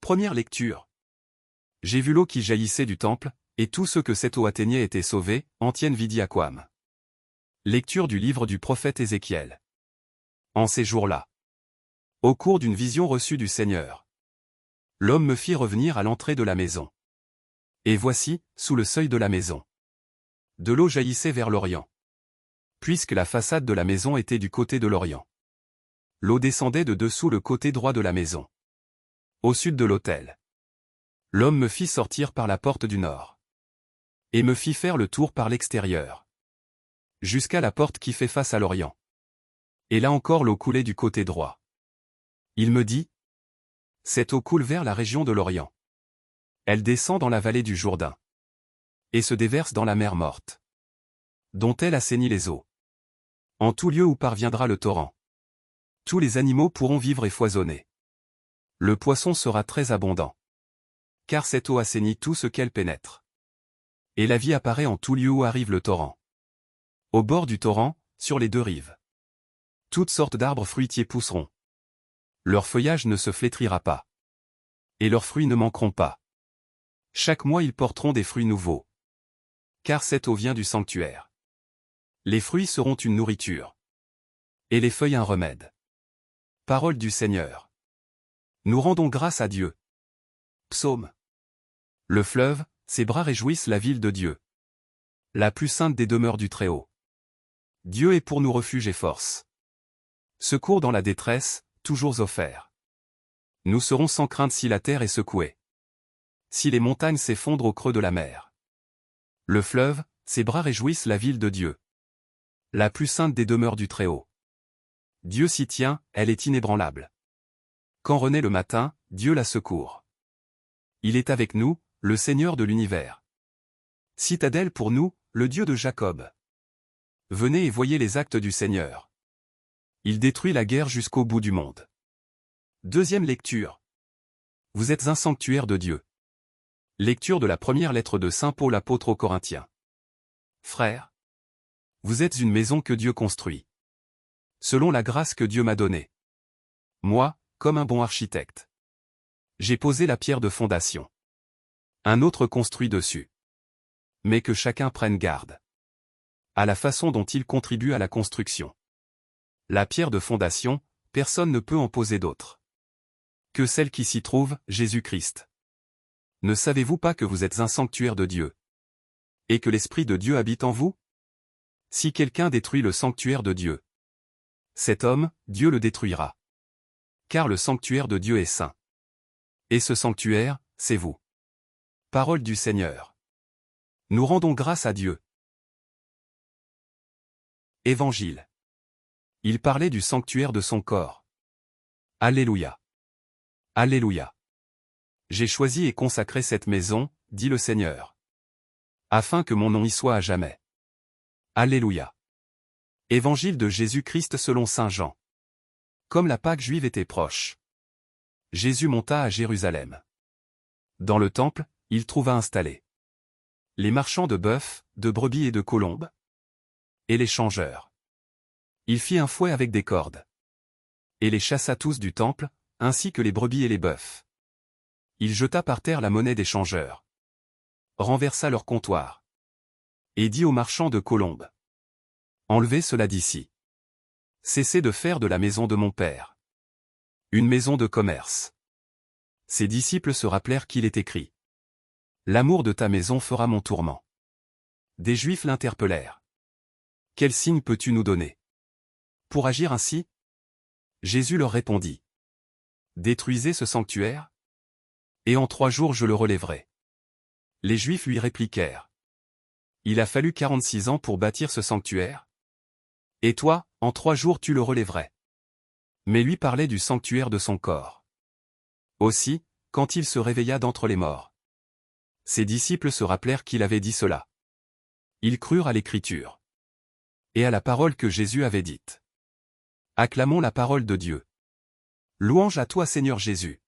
Première lecture. J'ai vu l'eau qui jaillissait du temple, et tous ceux que cette eau atteignait étaient sauvés, Antienne vidi aquam. Lecture du livre du prophète Ézéchiel. En ces jours-là, au cours d'une vision reçue du Seigneur, l'homme me fit revenir à l'entrée de la maison. Et voici, sous le seuil de la maison, de l'eau jaillissait vers l'Orient. Puisque la façade de la maison était du côté de l'Orient, l'eau descendait de dessous le côté droit de la maison, au sud de l'autel. L'homme me fit sortir par la porte du nord, et me fit faire le tour par l'extérieur, jusqu'à la porte qui fait face à l'Orient. Et là encore l'eau coulait du côté droit. Il me dit, cette eau coule vers la région de l'Orient. Elle descend dans la vallée du Jourdain, et se déverse dans la mer morte, dont elle assainit les eaux. En tout lieu où parviendra le torrent, tous les animaux pourront vivre et foisonner. Le poisson sera très abondant, car cette eau assainit tout ce qu'elle pénètre. Et la vie apparaît en tout lieu où arrive le torrent. Au bord du torrent, sur les deux rives, toutes sortes d'arbres fruitiers pousseront. Leur feuillage ne se flétrira pas, et leurs fruits ne manqueront pas. Chaque mois ils porteront des fruits nouveaux, car cette eau vient du sanctuaire. Les fruits seront une nourriture, et les feuilles un remède. Parole du Seigneur. Nous rendons grâce à Dieu. Psaume. Le fleuve, ses bras réjouissent la ville de Dieu, la plus sainte des demeures du Très-Haut. Dieu est pour nous refuge et force. Secours dans la détresse, toujours offert. Nous serons sans crainte si la terre est secouée, si les montagnes s'effondrent au creux de la mer. Le fleuve, ses bras réjouissent la ville de Dieu, la plus sainte des demeures du Très-Haut. Dieu s'y tient, elle est inébranlable. Quand renaît le matin, Dieu la secourt. Il est avec nous, le Seigneur de l'univers. Citadelle pour nous, le Dieu de Jacob. Venez et voyez les actes du Seigneur. Il détruit la guerre jusqu'au bout du monde. Deuxième lecture. Vous êtes un sanctuaire de Dieu. Lecture de la première lettre de Saint Paul apôtre aux Corinthiens. Frères, vous êtes une maison que Dieu construit, selon la grâce que Dieu m'a donnée. Moi, comme un bon architecte, j'ai posé la pierre de fondation. Un autre construit dessus. Mais que chacun prenne garde à la façon dont il contribue à la construction. La pierre de fondation, personne ne peut en poser d'autre que celle qui s'y trouve, Jésus-Christ. Ne savez-vous pas que vous êtes un sanctuaire de Dieu, et que l'Esprit de Dieu habite en vous? Si quelqu'un détruit le sanctuaire de Dieu, cet homme, Dieu le détruira. Car le sanctuaire de Dieu est saint. Et ce sanctuaire, c'est vous. Parole du Seigneur. Nous rendons grâce à Dieu. Évangile. Il parlait du sanctuaire de son corps. Alléluia. Alléluia. J'ai choisi et consacré cette maison, dit le Seigneur, afin que mon nom y soit à jamais. Alléluia. Évangile de Jésus-Christ selon saint Jean. Comme la Pâque juive était proche, Jésus monta à Jérusalem. Dans le temple, il trouva installés les marchands de bœufs, de brebis et de colombes, et les changeurs. Il fit un fouet avec des cordes, et les chassa tous du temple, ainsi que les brebis et les bœufs. Il jeta par terre la monnaie des changeurs, renversa leur comptoir, et dit aux marchands de colombes, enlevez cela d'ici. Cessez de faire de la maison de mon Père une maison de commerce. Ses disciples se rappelèrent qu'il est écrit, l'amour de ta maison fera mon tourment. Des Juifs l'interpellèrent. Quel signe peux-tu nous donner pour agir ainsi? Jésus leur répondit, détruisez ce sanctuaire, et en 3 jours je le relèverai. Les Juifs lui répliquèrent, il a fallu 46 ans pour bâtir ce sanctuaire, et toi, en 3 jours tu le relèverais. Mais lui parlait du sanctuaire de son corps. Aussi, quand il se réveilla d'entre les morts, ses disciples se rappelèrent qu'il avait dit cela. Ils crurent à l'écriture et à la parole que Jésus avait dite. Acclamons la parole de Dieu. Louange à toi Seigneur Jésus.